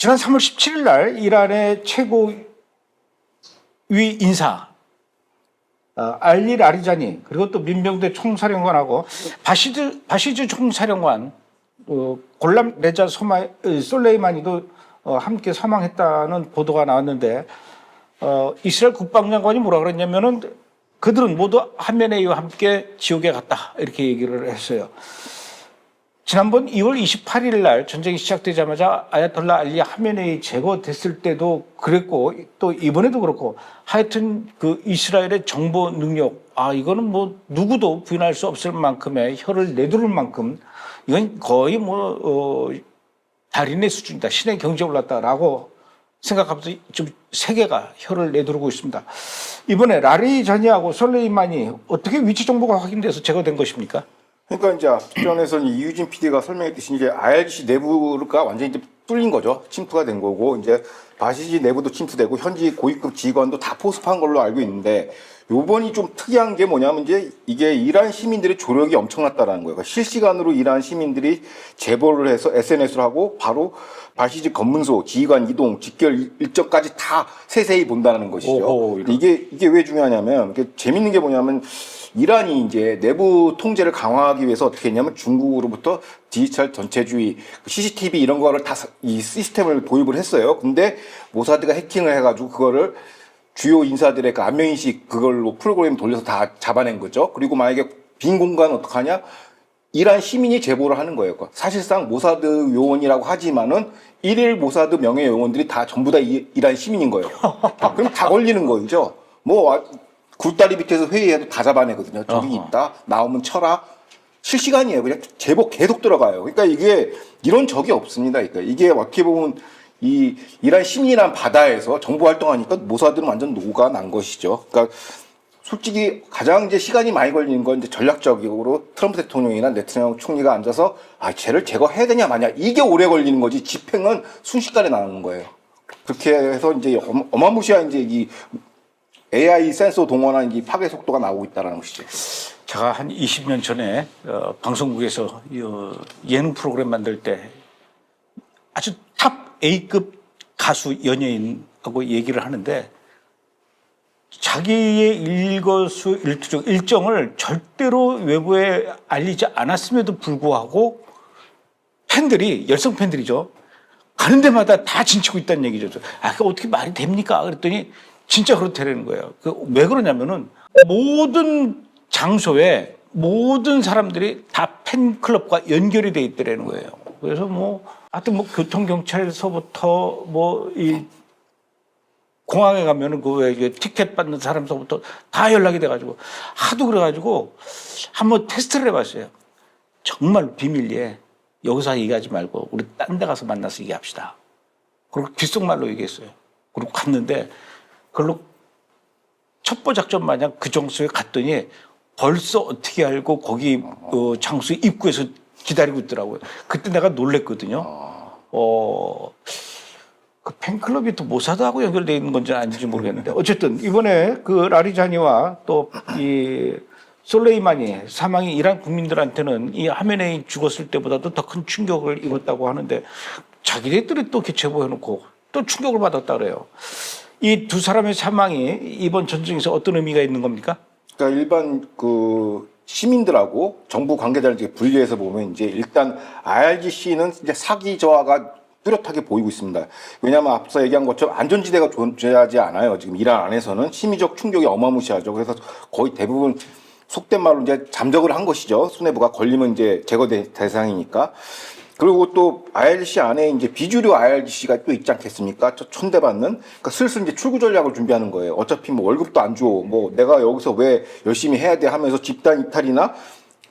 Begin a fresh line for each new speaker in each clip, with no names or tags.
지난 3월 17일 날 이란의 최고위 인사 알리 라리자니 그리고 또 민병대 총사령관하고 바시즈 총사령관 골람 레자 솔레이마니도 함께 사망했다는 보도가 나왔는데 이스라엘 국방장관이 뭐라 그랬냐면은 그들은 모두 하메네이와 함께 지옥에 갔다 이렇게 얘기를 했어요. 지난번 2월 28일 날 전쟁이 시작되자마자 아야톨라 알리 하메네이 제거됐을 때도 그랬고 또 이번에도 그렇고 하여튼 그 이스라엘의 정보 능력 이거는 뭐 누구도 부인할 수 없을 만큼의 혀를 내두를 만큼 이건 거의 달인의 수준이다. 신의 경지에 올랐다라고 생각하면서 좀 세계가 혀를 내두르고 있습니다. 이번에 라리자니하고 솔레이마니 어떻게 위치 정보가 확인돼서 제거된 것입니까?
그러니까 이제 앞전에서 이유진 PD가 설명했듯이 이제 IRGC 내부가 완전히 이제 뚫린 거죠. 침투가 된 거고 이제 바시지 내부도 침투되고 현지 고위급 지휘관도 다 포섭한 걸로 알고 있는데 요번이 좀 특이한 게 뭐냐면 이제 이게 이란 시민들의 조력이 엄청났다라는 거예요. 그러니까 실시간으로 이란 시민들이 제보를 해서 SNS로 하고 바로 바시지 검문소, 지휘관 이동, 직결 일정까지 다 세세히 본다는 것이죠. 이게 왜 중요하냐면 재밌는 게 뭐냐면 이란이 이제 내부 통제를 강화하기 위해서 어떻게 했냐면 중국으로부터 디지털 전체주의, CCTV 이런 거를 다 이 시스템을 도입을 했어요. 근데 모사드가 해킹을 해가지고 그거를 주요 인사들의 그 안면인식 그걸로 프로그램 돌려서 다 잡아낸 거죠. 그리고 만약에 빈 공간은 어떡하냐? 이란 시민이 제보를 하는 거예요. 사실상 모사드 요원이라고 하지만은 일일 모사드 명예 요원들이 다 전부 다 이란 시민인 거예요. 그럼 다 걸리는 거죠. 뭐 굴다리 밑에서 회의해도 다 잡아내거든요. 저기 있다. 나오면 쳐라. 실시간이에요. 그냥 제보 계속 들어가요. 그러니까 이게 이런 적이 없습니다. 그러니까 이게 어떻게 보면 이 이란 시민이란 바다에서 정보 활동하니까 모사드는 완전 노가 난 것이죠. 그러니까 솔직히 가장 이제 시간이 많이 걸리는 건 이제 전략적으로 트럼프 대통령이나 네타냐후 총리가 앉아서 쟤를 제거해야 되냐 마냐 이게 오래 걸리는 거지 집행은 순식간에 나오는 거예요. 그렇게 해서 이제 어마무시한 이제 이 AI 센서 동원한 이 파괴 속도가 나오고 있다는 것이죠.
제가 한 20년 전에 방송국에서 예능 프로그램 만들 때 아주 탑 A급 가수 연예인하고 얘기를 하는데 자기의 일거수일투족 일정을 절대로 외부에 알리지 않았음에도 불구하고 팬들이 열성 팬들이죠. 가는 데마다 다 진치고 있다는 얘기죠. 그게 어떻게 말이 됩니까? 그랬더니 진짜 그렇다는 거예요. 왜 그러냐면은 모든 장소에 모든 사람들이 다 팬클럽과 연결이 돼 있더라는 거예요. 그래서 하여튼 교통경찰서부터 이 공항에 가면은 왜 티켓 받는 사람서부터 다 연락이 돼가지고 하도 그래가지고 한번 테스트를 해봤어요. 정말 비밀리에 여기서 얘기하지 말고 우리 딴 데 가서 만나서 얘기합시다. 그리고 귓속말로 얘기했어요. 그리고 갔는데 그걸로 첩보 작전 마냥 그 장소에 갔더니 벌써 어떻게 알고 거기 장소 입구에서 기다리고 있더라고요. 그때 내가 놀랬거든요. 그 팬클럽이 또 모사드하고 연결되어 있는 건지 아닌지 모르겠는데 어쨌든 이번에 그 라리자니와 또 이 솔레이마니 사망이 이란 국민들한테는 이 하메네이 죽었을 때보다도 더 큰 충격을 입었다고 하는데 자기네들이 또 제보해놓고 또 충격을 받았다 그래요. 이 두 사람의 사망이 이번 전쟁에서 어떤 의미가 있는 겁니까?
그러니까 일반 시민들하고 정부 관계자를 이제 분리해서 보면 이제 일단 IRGC는 이제 사기 저하가 뚜렷하게 보이고 있습니다. 왜냐하면 앞서 얘기한 것처럼 안전지대가 존재하지 않아요. 지금 이란 안에서는 심리적 충격이 어마무시하죠. 그래서 거의 대부분 속된 말로 이제 잠적을 한 것이죠. 수뇌부가 걸리면 이제 제거 대상이니까. 그리고 또 IRGC 안에 이제 비주류 IRGC가 또 있지 않겠습니까? 촌대받는. 그러니까 슬슬 이제 출구 전략을 준비하는 거예요. 어차피 월급도 안 줘. 내가 여기서 왜 열심히 해야 돼 하면서 집단 이탈이나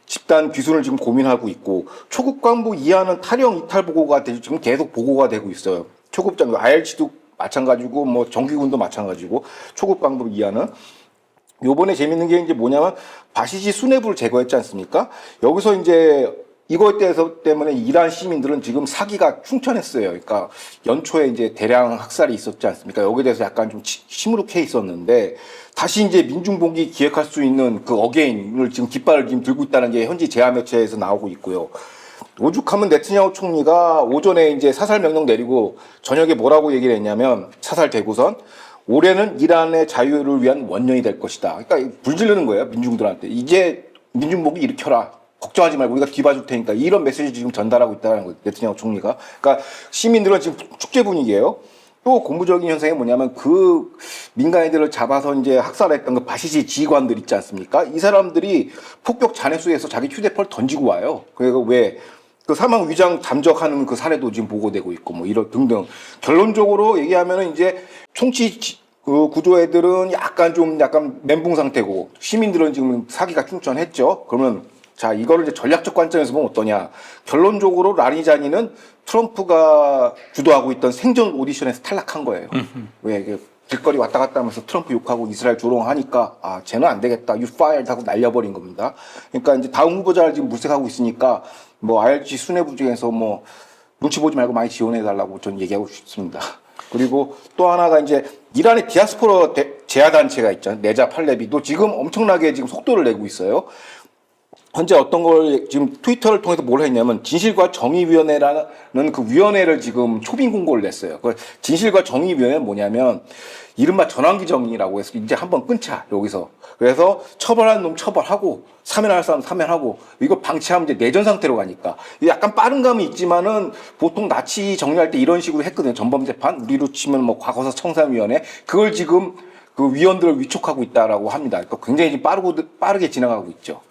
집단 귀순을 지금 고민하고 있고 초급 간부 이하는 탈영 이탈 보고가 지금 계속 보고가 되고 있어요. 초급 장교 IRGC도 마찬가지고 정규군도 마찬가지고 초급 간부 이하는 요번에 재밌는 게 이제 뭐냐면 바시지 수뇌부를 제거했지 않습니까? 여기서 이제 이거에 대해서 때문에 이란 시민들은 지금 사기가 충천했어요. 그러니까 연초에 이제 대량 학살이 있었지 않습니까? 여기에 대해서 약간 좀 시무룩해 있었는데 다시 이제 민중봉기 기획할 수 있는 그 어게인을 지금 깃발을 지금 들고 있다는 게 현지 제야 매체에서 나오고 있고요. 오죽하면 네트냐후 총리가 오전에 이제 사살 명령 내리고 저녁에 뭐라고 얘기를 했냐면 사살되고선 올해는 이란의 자유를 위한 원년이 될 것이다. 그러니까 불지르는 거예요, 민중들한테. 이제 민중복이 일으켜라. 걱정하지 말고 우리가 뒤봐줄 테니까 이런 메시지 지금 전달하고 있다는 거예요, 네트냐후 총리가. 그러니까 시민들은 지금 축제 분위기예요. 또 고무적인 현상이 뭐냐면 그 민간인들을 잡아서 이제 학살했던 그 바시지 지휘관들 있지 않습니까? 이 사람들이 폭격 잔해수에서 자기 휴대폰을 던지고 와요. 그래서 왜 그 사망 위장 잠적하는 그 사례도 지금 보고되고 있고 뭐 이런 등등. 결론적으로 얘기하면은 이제 총치 그 구조애들은 약간 멘붕 상태고 시민들은 지금 사기가 충천했죠. 그러면 자, 이거를 이제 전략적 관점에서 보면 어떠냐. 결론적으로 라니자니는 트럼프가 주도하고 있던 생존 오디션에서 탈락한 거예요. 왜, 길거리 왔다 갔다 하면서 트럼프 욕하고 이스라엘 조롱하니까, 아, 쟤는 안 되겠다. You fired 하고 날려버린 겁니다. 그러니까 이제 다음 후보자를 지금 물색하고 있으니까, 뭐, IRG 수뇌부 중에서 뭐, 눈치 보지 말고 많이 지원해달라고 저는 얘기하고 싶습니다. 그리고 또 하나가 이제 이란의 디아스포라 제야단체가 있죠. 네자 팔레비도 지금 엄청나게 지금 속도를 내고 있어요. 현재 어떤 걸 지금 트위터를 통해서 뭘 했냐면 진실과 정의위원회라는 그 위원회를 지금 초빙 공고를 냈어요. 그 진실과 정의위원회는 뭐냐면 이른바 전환기정이라고 해서 이제 한번 끊자 여기서. 그래서 처벌한 놈 처벌하고 사면할 사람 사면하고 이거 방치하면 이제 내전 상태로 가니까 약간 빠른 감이 있지만은 보통 나치 정리할 때 이런 식으로 했거든요. 전범재판 우리로 치면 뭐 과거사 청산위원회 그걸 지금 그 위원들을 위촉하고 있다라고 합니다. 그러니까 굉장히 빠르게 진행하고 있죠.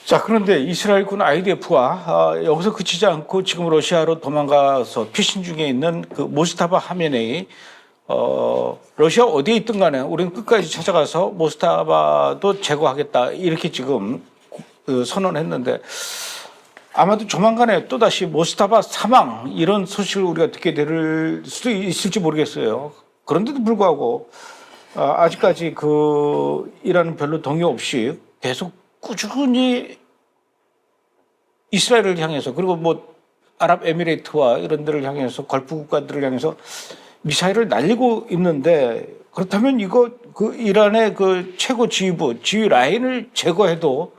자, 그런데 이스라엘군 IDF가 여기서 그치지 않고 지금 러시아로 도망가서 피신 중에 있는 그 모스타바 하메네이 러시아 어디에 있든 간에 우리는 끝까지 찾아가서 모스타바도 제거하겠다 이렇게 지금 선언했는데 아마도 조만간에 또다시 모스타바 사망 이런 소식을 우리가 듣게 될 수도 있을지 모르겠어요. 그런데도 불구하고 아직까지 그 이란은 별로 동의 없이 계속 꾸준히 이스라엘을 향해서 그리고 뭐 아랍에미레이트와 이런 데를 향해서 걸프 국가들을 향해서 미사일을 날리고 있는데 그렇다면 이거 그 이란의 그 최고 지휘 라인을 제거해도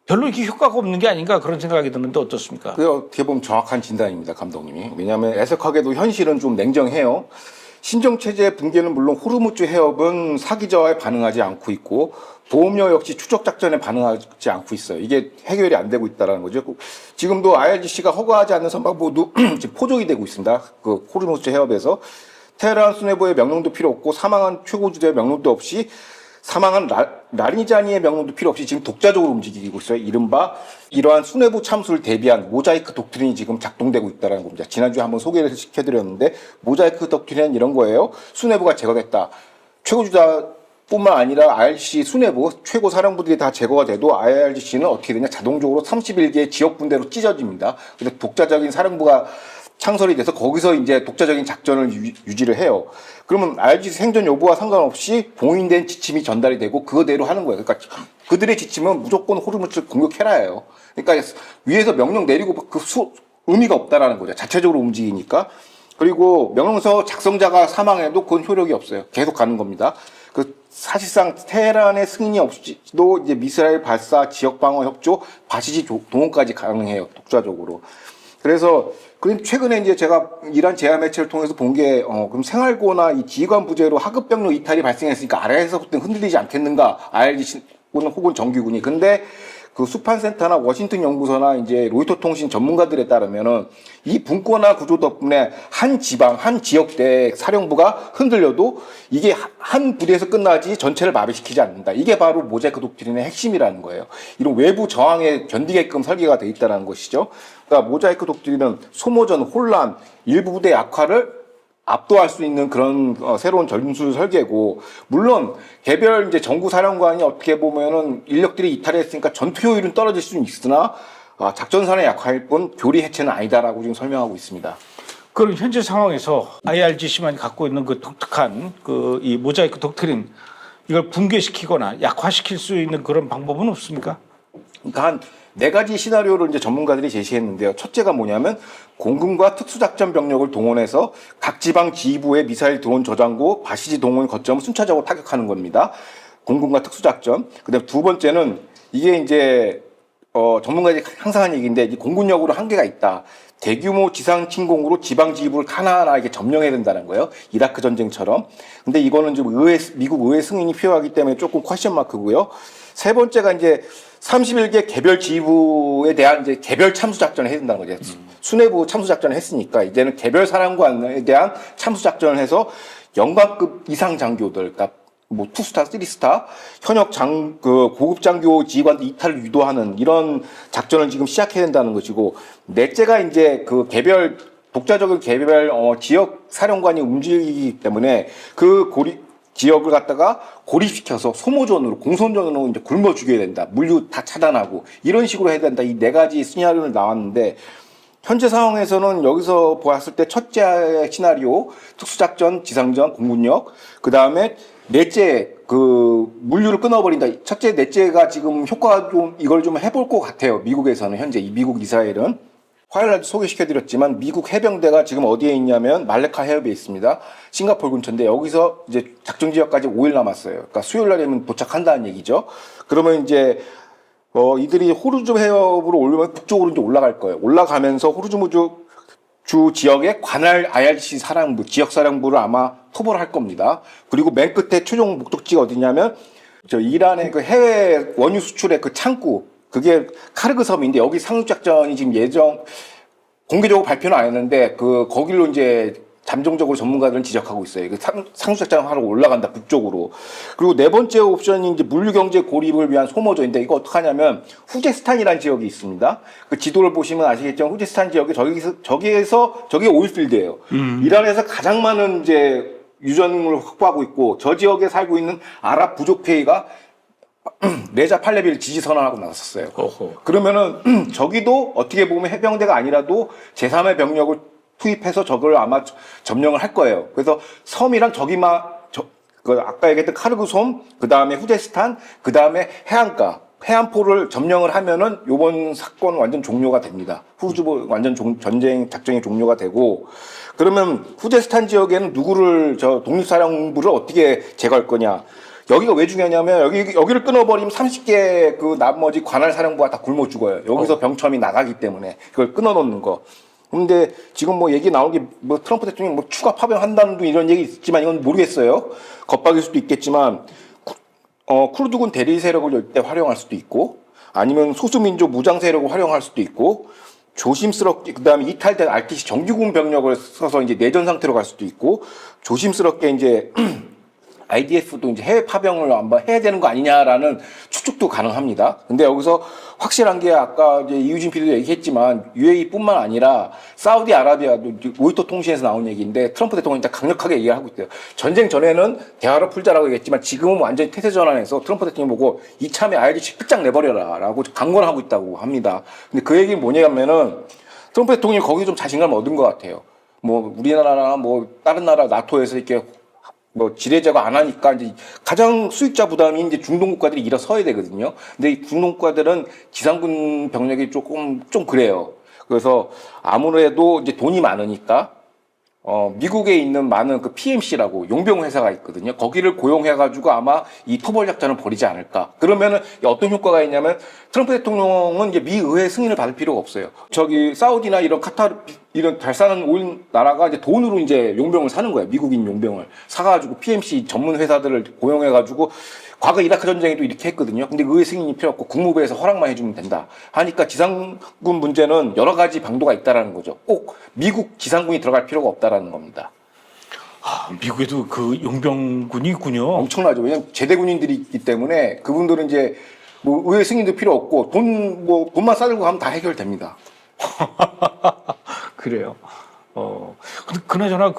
별로 이렇게 효과가 없는 게 아닌가 그런 생각이 드는데 어떻습니까?
그게 어떻게 보면 정확한 진단입니다, 감독님이. 왜냐하면 애석하게도 현실은 좀 냉정해요. 신정체제 붕괴는 물론 호르무즈 해협은 사기자와에 반응하지 않고 있고 보험료 역시 추적작전에 반응하지 않고 있어요. 이게 해결이 안 되고 있다는 거죠. 지금도 IRGC가 허가하지 않는 선박 모두 지금 포족이 되고 있습니다. 그 호르무즈 해협에서 테헤란 수뇌부의 명령도 필요 없고 사망한 최고주대의 명령도 없이 사망한 라니자니의 명령도 필요 없이 지금 독자적으로 움직이고 있어요. 이른바 이러한 수뇌부 참수를 대비한 모자이크 독트린이 지금 작동되고 있다는 겁니다. 지난주에 한번 소개를 시켜드렸는데 모자이크 독트린은 이런 거예요. 수뇌부가 제거됐다. 최고주자뿐만 아니라 IRGC 수뇌부 최고 사령부들이 다 제거가 돼도 IRGC는 어떻게 되냐 자동적으로 31개의 지역 분대로 찢어집니다. 근데 독자적인 사령부가 창설이 돼서 거기서 이제 독자적인 작전을 유지를 해요. 그러면 IRGC 생존 여부와 상관없이 봉인된 지침이 전달이 되고 그거대로 하는 거예요. 그러니까 그들의 지침은 무조건 호르무즈를 공격해라예요. 그러니까 위에서 명령 내리고 의미가 없다라는 거죠. 자체적으로 움직이니까. 그리고 명령서 작성자가 사망해도 그건 효력이 없어요. 계속 가는 겁니다. 사실상 테헤란의 승인이 없이도 이제 미사일 발사, 지역 방어 협조, 바시지 동원까지 가능해요. 독자적으로. 그래서 최근에 이제 제가 이란 제야 매체를 통해서 본 게 그럼 생활고나 이 지휘관 부재로 하급 병력 이탈이 발생했으니까 아래에서부터 흔들리지 않겠는가? IRGC 혹은 정규군이. 근데 그 수판센터나 워싱턴 연구소나 이제 로이터 통신 전문가들에 따르면은 이 분권화 구조 덕분에 한 지방, 한 지역대 사령부가 흔들려도 이게 한 부대에서 끝나지 전체를 마비시키지 않는다. 이게 바로 모자이크 독트린의 핵심이라는 거예요. 이런 외부 저항에 견디게끔 설계가 돼 있다는 것이죠. 그러니까 모자이크 독트린은 소모전, 혼란, 일부 부대 약화를 압도할 수 있는 그런 새로운 전술 설계고, 물론 개별 이제 정구 사령관이 어떻게 보면은 인력들이 이탈했으니까 전투 효율은 떨어질 수는 있으나 작전산의 약화일 뿐 교리 해체는 아니다라고 지금 설명하고 있습니다.
그럼 현재 상황에서 IRGC만이 갖고 있는 그 독특한 그 이 모자이크 독트린 이걸 붕괴시키거나 약화시킬 수 있는 그런 방법은 없습니까?
그러니까 한 4가지 시나리오를 이제 전문가들이 제시했는데요. 첫째가 뭐냐면 공군과 특수작전 병력을 동원해서 각 지방 지휘부의 미사일 드론 저장고, 바시지 동원 거점을 순차적으로 타격하는 겁니다. 공군과 특수작전. 그다음 두 번째는 이게 이제 전문가들이 항상 하는 얘기인데 이 공군력으로 한계가 있다. 대규모 지상 침공으로 지방 지휘부를 하나하나 이렇게 점령해야 된다는 거예요. 이라크 전쟁처럼. 근데 이거는 좀 미국 의회 승인이 필요하기 때문에 조금 퀘션 마크고요. 세 번째가 이제 31개 개별 지휘부에 대한 이제 개별 참수 작전을 해야 된다는 거죠. 수뇌부 참수 작전을 했으니까 이제는 개별 사령관에 대한 참수 작전을 해서 영관급 이상 장교들, 그러니까 뭐 투스타, 쓰리스타, 현역 고급 장교 지휘관들 이탈을 유도하는 이런 작전을 지금 시작해야 된다는 것이고, 넷째가 이제 그 독자적인 개별 지역 사령관이 움직이기 때문에 그 지역을 갖다가 고립시켜서 소모전으로, 공선전으로 이제 굶어 죽여야 된다. 물류 다 차단하고 이런 식으로 해야 된다. 이 네 가지 시나리오를 나왔는데, 현재 상황에서는 여기서 보았을 때 첫째 시나리오 특수작전, 지상전, 공군력, 그 다음에 넷째 그 물류를 끊어버린다. 첫째, 넷째가 지금 효과가 좀 이걸 좀 해볼 것 같아요. 미국에서는 현재 이 미국 이스라엘은 화요일날 소개시켜드렸지만 미국 해병대가 지금 어디에 있냐면 말레카 해협에 있습니다. 싱가포르 근처인데 여기서 이제 작전 지역까지 5일 남았어요. 그러니까 수요일날이면 도착한다는 얘기죠. 그러면 이제 이들이 호르무즈 해협으로 올라면 북쪽으로 이제 올라갈 거예요. 올라가면서 호르무즈 주 지역의 관할 IRGC 사령부, 지역 사령부를 아마 토벌을 할 겁니다. 그리고 맨 끝에 최종 목적지가 어디냐면 이란의 그 해외 원유 수출의 그 창구, 그게 카르그 섬인데 여기 상륙작전이 지금 공개적으로 발표는 안 했는데 거길로 이제 잠정적으로 전문가들은 지적하고 있어요. 상륙작전 하러 올라간다, 북쪽으로. 그리고 네 번째 옵션이 이제 물류경제 고립을 위한 소모전인데 이거 어떡하냐면 후제스탄이라는 지역이 있습니다. 그 지도를 보시면 아시겠지만 후제스탄 지역이 저게 오일필드예요. 이란에서 가장 많은 이제 유전을 확보하고 있고 저 지역에 살고 있는 아랍 부족회의가 레자 팔레비를 지지 선언하고 나섰어요. 그러면은 저기도 어떻게 보면 해병대가 아니라도 제3의 병력을 투입해서 저걸 아마 점령을 할 거예요. 그래서 섬이랑 아까 얘기했던 카르그 섬, 그 다음에 후제스탄, 그 다음에 해안포를 점령을 하면은 요번 사건 완전 종료가 됩니다. 후르즈보 완전 전쟁 작전이 종료가 되고, 그러면 후제스탄 지역에는 독립사령부를 어떻게 제거할 거냐. 여기가 왜 중요하냐면 여기를 끊어버리면 30개 그 나머지 관할 사령부가 다 굶어 죽어요. 여기서 병참이 나가기 때문에 그걸 끊어놓는 거. 근데 지금 뭐 얘기 나온 게 뭐 트럼프 대통령이 뭐 추가 파병한다는 둥 이런 얘기 있지만 이건 모르겠어요. 겁박일 수도 있겠지만 쿠르드군 대리 세력을 이때 활용할 수도 있고 아니면 소수민족 무장 세력을 활용할 수도 있고 조심스럽게 그다음에 이탈된 RTC 정규군 병력을 써서 이제 내전 상태로 갈 수도 있고 조심스럽게 이제 IDF도 이제 해외 파병을 한번 해야 되는 거 아니냐라는 추측도 가능합니다. 근데 여기서 확실한 게 아까 이제 이유진 PD도 얘기했지만 UAE뿐만 아니라 사우디아라비아도 로이터 통신에서 나온 얘기인데 트럼프 대통령이 강력하게 얘기를 하고 있대요. 전쟁 전에는 대화로 풀자라고 얘기했지만 지금은 완전히 태세 전환해서 트럼프 대통령이 보고 이참에 IRGC 끝장 내버려라라고 강권을 하고 있다고 합니다. 근데 그 얘기는 뭐냐면은 트럼프 대통령이 거기 좀 자신감을 얻은 것 같아요. 뭐 우리나라나 뭐 다른 나라 나토에서 이렇게 뭐 지뢰 제거 안 하니까 이제 가장 수익자 부담이 이제 중동 국가들이 일어서야 되거든요. 근데 이 중동 국가들은 지상군 병력이 좀 그래요. 그래서 아무래도 이제 돈이 많으니까 미국에 있는 많은 그 PMC라고 용병 회사가 있거든요. 거기를 고용해가지고 아마 이 토벌 작전을 벌이지 않을까. 그러면은 어떤 효과가 있냐면 트럼프 대통령은 이제 미 의회 승인을 받을 필요가 없어요. 사우디나 이런 카타르 이런 잘 사는 오일 나라가 이제 돈으로 이제 용병을 사는 거예요. 미국인 용병을 사가지고 PMC 전문 회사들을 고용해가지고 과거 이라크 전쟁에도 이렇게 했거든요. 근데 의회 승인이 필요 없고 국무부에서 허락만 해주면 된다. 하니까 지상군 문제는 여러 가지 방도가 있다라는 거죠. 꼭 미국 지상군이 들어갈 필요가 없다라는 겁니다.
미국에도 그 용병군이 있군요.
엄청나죠. 왜냐면 제대군인들이 있기 때문에 그분들은 이제 뭐 의회 승인도 필요 없고 돈만 싸들고 가면 다 해결됩니다.
그래요. 근데 그나저나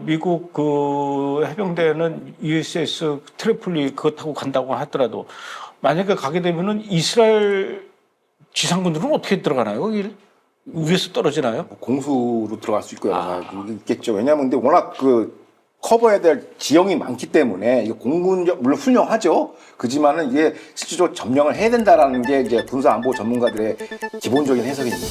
미국 그 해병대는 USS 트래플리 그거 타고 간다고 하더라도 만약에 가게 되면은 이스라엘 지상군들은 어떻게 들어가나요? 거기 위에서 떨어지나요?
공수로 들어갈 수 있고요. 있겠죠. 왜냐하면 근데 워낙 커버해야 될 지형이 많기 때문에 이게 공군력 물론 훌륭하죠. 그지만은 이게 실질적으로 점령을 해야 된다라는 게 이제 군사 안보 전문가들의 기본적인 해석입니다.